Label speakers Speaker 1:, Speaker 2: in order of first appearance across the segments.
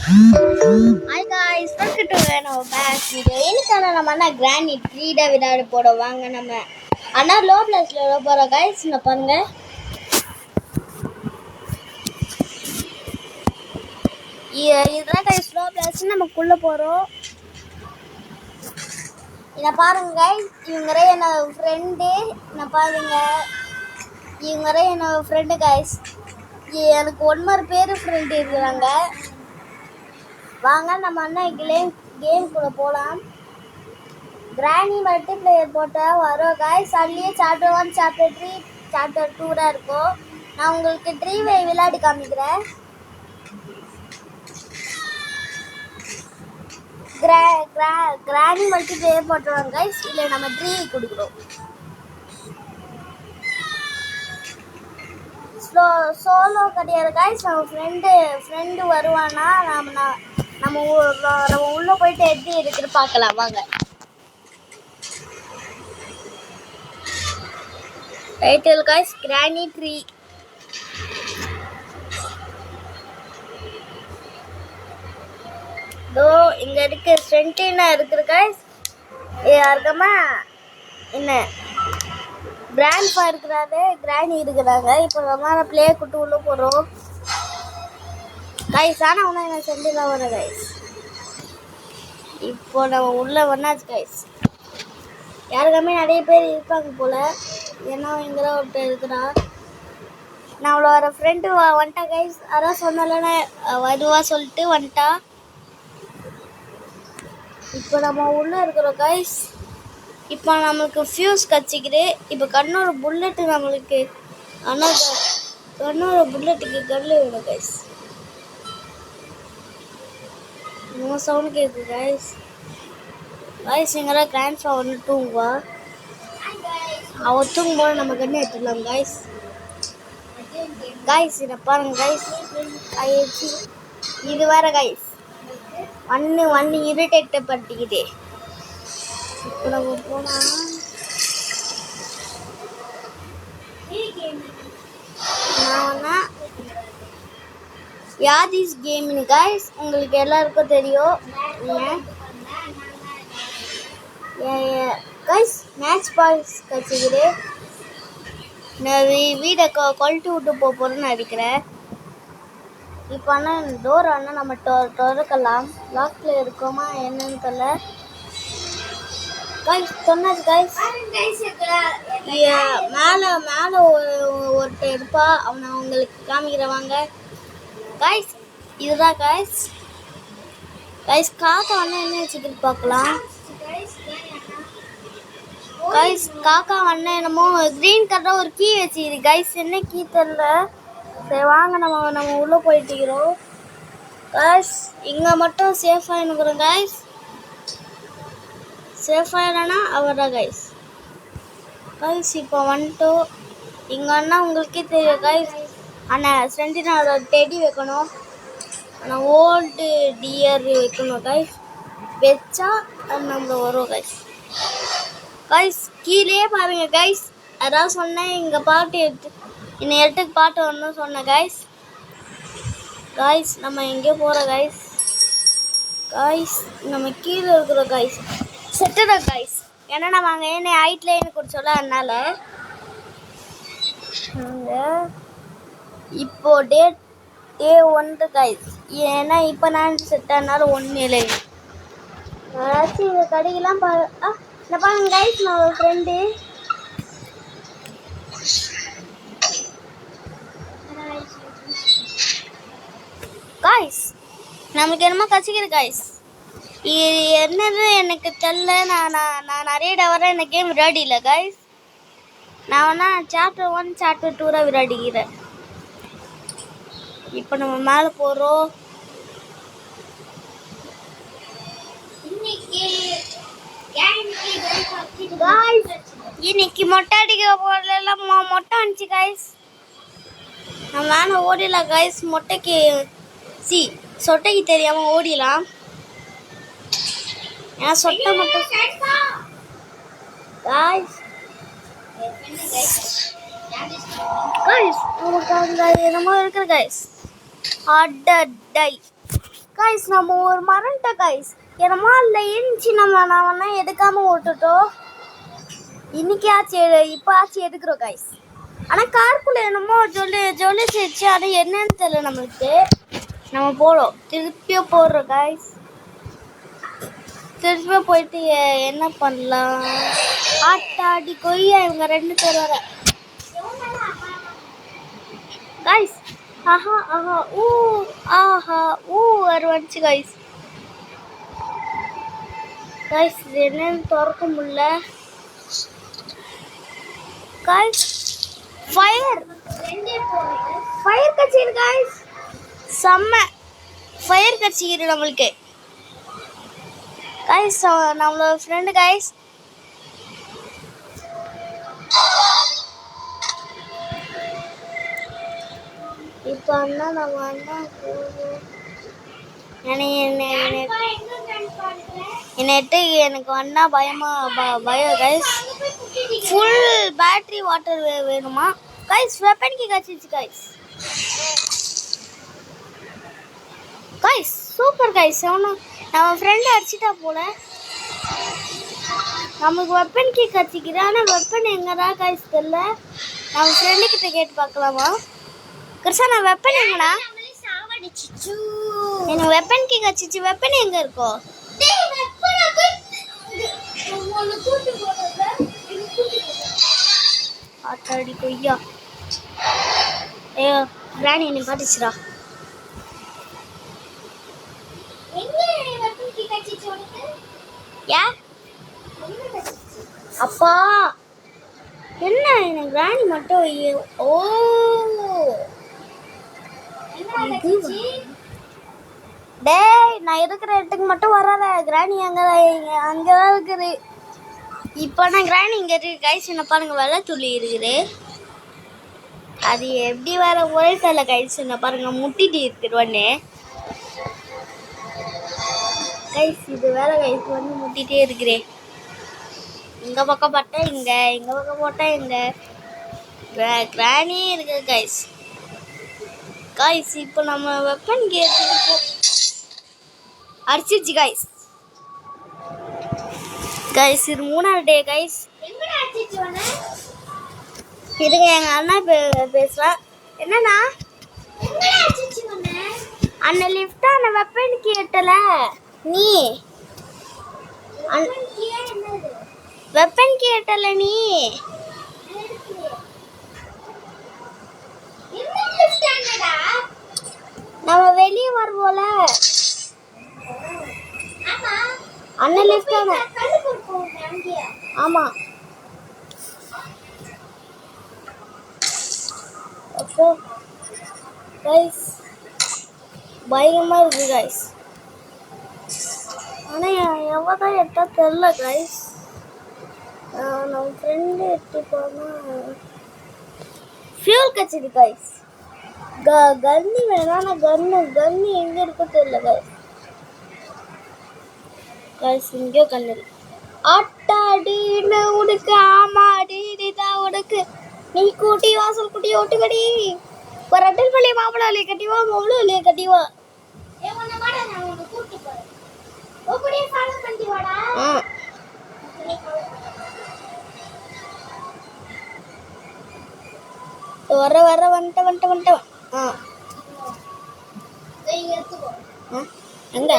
Speaker 1: Hi guys, welcome to our back video. இன்னைக்கான நம்ம அண்ணா granite 3D விளையாட போறோம். வாங்க நம்ம அண்ணா லோ பிளஸ்ல விளையாட போறோம் guys. இங்க பாருங்க. இதுதான் guys லோ பிளஸ் நமக்குள்ள போறோம். இத பாருங்க guys, இவங்கரே என்னோட friend. நான் பாருங்க. இவங்கரே என்னோட friend guys. எனக்கு ஒன்மர் பேர் friend இருக்காங்க. வாங்க நம்ம அண்ணா கேம் கூட போலாம். கிரானி மல்டிப்ளேயர் போட்டா வரும் गाइस. அதுலயே சாப்டர் 1 சாப்டர் 3 சாப்டர் 2 தான் இருக்கும். நான் உங்களுக்கு ட்ரீவை விளையாடி காமிக்கிறேன். கிரானி மல்டிப்ளேயர் போட்டுறோம் गाइस. இல்ல நம்ம ட்ரீ கொடுக்கிறோம். சோலோ கிடையாது गाइस. நம்ம ஃப்ரெண்ட் வருவானா நம்ம உள்ள போயிட்டு எப்படி இருக்குன்னு பார்க்கலாம் வாங்க. Title guys granny tree. தோ இங்க இருக்கு சென்டினா இருக்கு गाइस. யாருக்கமா என்ன கிராண்ட்பா இருக்குறாரு, கிரானி இருக்குறாங்க. இப்போ நம்ம ப்ளே குட்டு உள்ள போறோம் गाइस. ஆனா உன என்ன சென்டினா வர गाइस. இப்போ நம்ம உள்ள வந்தாச்சு गाइस. யாருக்கமே நிறைய பேர் இருப்பாங்க போல. ஏன்னா இங்க ஒருத்தர் இருக்கிறா. நான் அவளோட ஃப்ரெண்டு வந்துட்டா गाइस. அதான் சொன்னல வருவா சொல்லிட்டு வந்துட்டா. இப்போ நம்ம உள்ள இருக்கிறோம் गाइस. இப்போ நமக்கு ஃபியூஸ் கச்சிக்குது. இப்போ கண்ணோட புல்லட் நம்மளுக்கு கண்ணோட புல்லட்டுக்கு கல்லு வேணும் गाइस. நோ சவுண்ட் கேட்கு गाइस. இங்கடா கிராண்ட்பா ஒன்று தூங்குவா. அவ தூங்கும்போது நம்ம கண்ணு எடுத்துடலாம் गाइस. இதை பாருங்க गाइस. இது வேற गाइस. ஒன்று இரிட்டேட் பண்ணிக்குது. இப்போ நம்ம போனா யாதிஸ் கேமிங் गाइस. உங்களுக்கு எல்லாருக்கும் தெரியும் गाइस. Match boys கட்சிக்குது. நான் வீடை கொல்ட்டு விட்டு போகிறேன்னு நினைக்கிறேன். இப்போ ஆனால் டோர் ஆனால் நம்ம திறக்கலாம். லாக்ல இருக்கோமா என்னன்னு தெரியல गाइस. சொன்னாச்சு गाइस. மேலே ஒருத்தர் இருப்பா. அவனை உங்களுக்கு காமிக்கிறவாங்க गाइस. இதுதான் गाइस. காக்கா வந்து என்ன வச்சுக்கிட்டு பார்க்கலாம் गाइस. காக்கா வந்து என்னமோ கிரீன் கலர் ஒரு கீ வச்சுக்கிது गाइस. என்ன கீ தெரியல. சரி வாங்க நம்ம உள்ளே போயிட்டுக்கிறோம் गाइस. இங்கே மட்டும் சேஃபாக இருக்கிறோம் गाइस. சேஃபாக இல்லைன்னா அவர் தான் गाइस. இப்போ வந்துட்டோம். இங்கன்னா உங்களுக்கே தெரியும் गाइस. ஆனால் சென்டினோட டெடி வைக்கணும். ஆனால் ஓல்டு டியர் வைக்கணும் गाइस. வச்சா நம்மள வரும் गाइस. கீழே பாருங்க गाइस. அதான் சொன்னேன் இங்கே பாட்டு இந்த இடத்துக்கு பாட்டு வரணும்னு சொன்னேன் गाइस. நம்ம எங்கே போகிறோம் गाइस. நம்ம கீழே இருக்கிறோம் गाइस. செட்டுதான் गाइस. ஏன்னா நம்ம அங்கே என்ன ஹைட்ல என்ன குடிச்சோல அதனால இப்போ டே 1 गाइस. ஏன்னா இப்போ நான் செட் ஆனால ஒன்றும் இல்லை. யாராச்சும் இதை கடைக்கெல்லாம் நான் பாருங்க गाइस. நான் ஒரு ஃப்ரெண்டு गाइस. நமக்கு என்னமோ கச்சிக்குது गाइस. இது என்னது எனக்கு தெரியல. நான் நிறைய டவரை இந்த கேம் விளையாடில गाइस. நான் வேணா சாப்டர் 1 சாப்டர் 2 தான் விளையாடிக்கிறேன். இப்போ நம்ம மேலே போகிறோம். இன்னைக்கு மொட்டை அடிக்க போறதெல்லாம் மொட்டை வந்துச்சு गाइस. நம்ம மேலே ஓடிடலாம் गाइस. சொட்டைக்கு தெரியாம ஓடிடலாம். ஏன்னா சொட்டை மட்டும் गाइस. நமக்கு அங்கே என்னமோ இருக்குது गाइस. அடடை கைஸ் நம்ம ஒரு மரண்ட கைஸ் என்னமோ இல்லை இருந்துச்சு நான் எடுக்காம விட்டுட்டோம். இன்னைக்கு ஆச்சு இப்போ ஆச்சு எடுக்கிறோம் கைஸ். ஆனால் காருக்குள்ளே என்னமோ ஜொல்லி சேர்ச்சு அது என்னன்னு தெரியல நம்மளுக்கு. நம்ம போகிறோம் திருப்பியும் போடுறோம் கைஸ். திருப்பியும் போயிட்டு என்ன பண்ணலாம்? ஆட்டாடி கொய்யா இவங்க 2 பேர் வர கைஸ். ஆஹா ஆஹா ஊ ஆஹா ஊ வந்துச்சு கைஸ். கைஸ் இது என்னன்னு திறக்க முடியல கைஸ். ஃபயர் கட்சிரு கைஸ். செம்ம ஃபயர் கட்சிரு நம்மளுக்கு கைஸ். நம்மளோட ஃப்ரெண்டு கைஸ். இப்போ அண்ணா நம்ம அண்ணா என்னட்டு எனக்கு அண்ணா பயம் கைஸ். ஃபுல் பேட்டரி வாட்டர் வேணுமா கைஸ்? வெப்பன் கீ கச்சிச்சு கைஸ். Guys super guys. நம்ம ஃப்ரெண்டு அடிச்சிட்டா போல. நமக்கு வெப்பன் கீ கச்சிக்கிறேன். ஆனால் வெப்பன் எங்கடா கைஸ் தெரியல. நம்ம ஃப்ரெண்டு கிட்ட கேட்டு பார்க்கலாமா? கிருஷ்ணா நான் வெப்பன் எங்கடா? எனக்கு வெப்பன் கீ கச்சிச்சு. வெப்பன் எங்க இருக்கோ? ஆட்டாடி கொய்யா. ஐயோ கிராணி என்னை காட்டுச்சுடா. அப்பா என்ன எனக்கு கிராணி மட்டும். ஓ டேய் நான் இருக்கிற இடத்துக்கு மட்டும் வராத. கிராணி அங்கதான் இருக்குது. இப்போ நான் கிராணி இங்கே இருக்கு கைஸ். என்ன பாருங்க வெள்ளை துளி இருக்குது. அது எப்படி வர ஒரே தெரியல கைஸ். என்ன பாருங்க முட்டிட்டு இருக்குது ஒன்று கைஸ். இது வேற கைஸ் முட்டிகிட்டே இருக்கிறேன். இந்த பக்கம் பட்டா இங்கே, இந்த பக்கம் போட்டால் இங்கே கிராணியே இருக்குது கைஸ். கைஸ் இப்போ நம்ம வெப்பன் கேட்டு அடிச்சிச்சு கைஸ். கைஸ் இது 3ஆவது டே கைஸ். இதுங்க எங்கள் அண்ணா பேசுகிறேன். என்னண்ணா அண்ணன் லிஃப்டா அந்த வெப்பன் கேட்டல நீ? வெப்பன் கேட்டல நீ? நம்ம வெளியே வருவோம்ல அண்ணன் லிஃப்ட். ஆமா அப்போ கைஸ் பயங்கரமா இருக்கு கைஸ். ஆனா எவ்வளோதான் எடுத்தா தெரியல கைஸ். நம்ம ஃப்ரெண்டு எடுத்து போனா ஃபியூல் கச்சிது கைஸ். கன்னு வேணா. கன்னு எங்க இருக்கோ தெரியல கைஸ். கைஸ் இங்கே கண்ணு ஆட்டாடின்னு உனக்கு. ஆமாடி நீதான் உனக்கு. நீ கூட்டி வாசல் குட்டி ஓட்டுக்கடி. ஒரு ரெட்டில் பள்ளி மாப்பிள இல்லையே கட்டிவா, மவ்வளோ இல்லையே கட்டிவா. வர வந்துட்ட. எங்க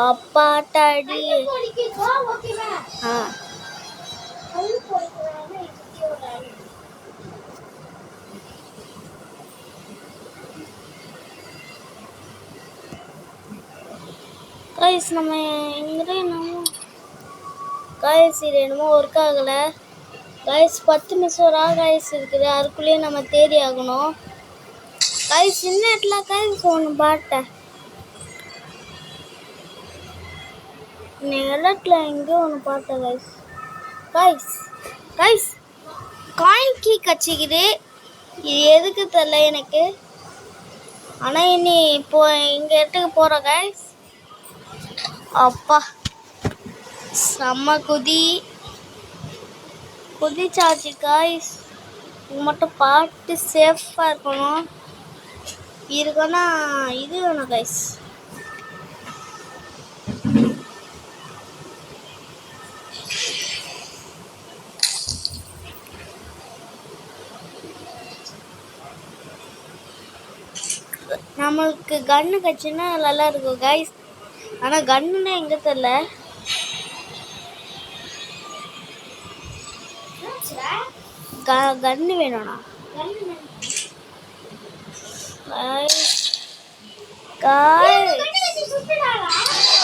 Speaker 1: அப்பாட்டாடி. கைஸ் நம்ம எங்கே கைஸ் இது என்னமோ ஒர்க் ஆகலை கைஸ். 10 நிமிஷம் கைஸ் இருக்குது. அதுக்குள்ளேயே நம்ம தேடி ஆகணும் கைஸ். இன்னத்துல கைஸ் ஒன்று பாட்டேன் நிலத்தில் எங்கேயோ ஒன்று பார்த்தேன் கைஸ். கைஸ் காயின் கீ கச்சிக்குது. இது எதுக்கு தெரியல எனக்கு. ஆனால் இனி இப்போ இங்கே இடத்துக்கு போகிறோம் கைஸ். அப்பா செம்ம குதிச்சாச்சு கைஸ். இது மட்டும் பார்த்து சேஃபாக இருக்கணும். இருக்குன்னா இது வேணும் கைஸ். நம்மளுக்கு கன்னு கட்சின்னா நல்லா இருக்கும் கைஸ். ஆனால் கன்னுன்னா எங்கே தெரில. கன்னு வேணும்ண்ணா.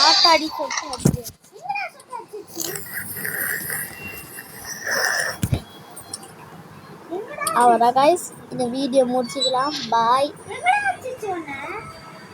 Speaker 1: ஆட்டாடி சொட்டு அவ்வளோதான் கைஸ், இந்த வீடியோ முடிச்சுக்கலாம். பாய்.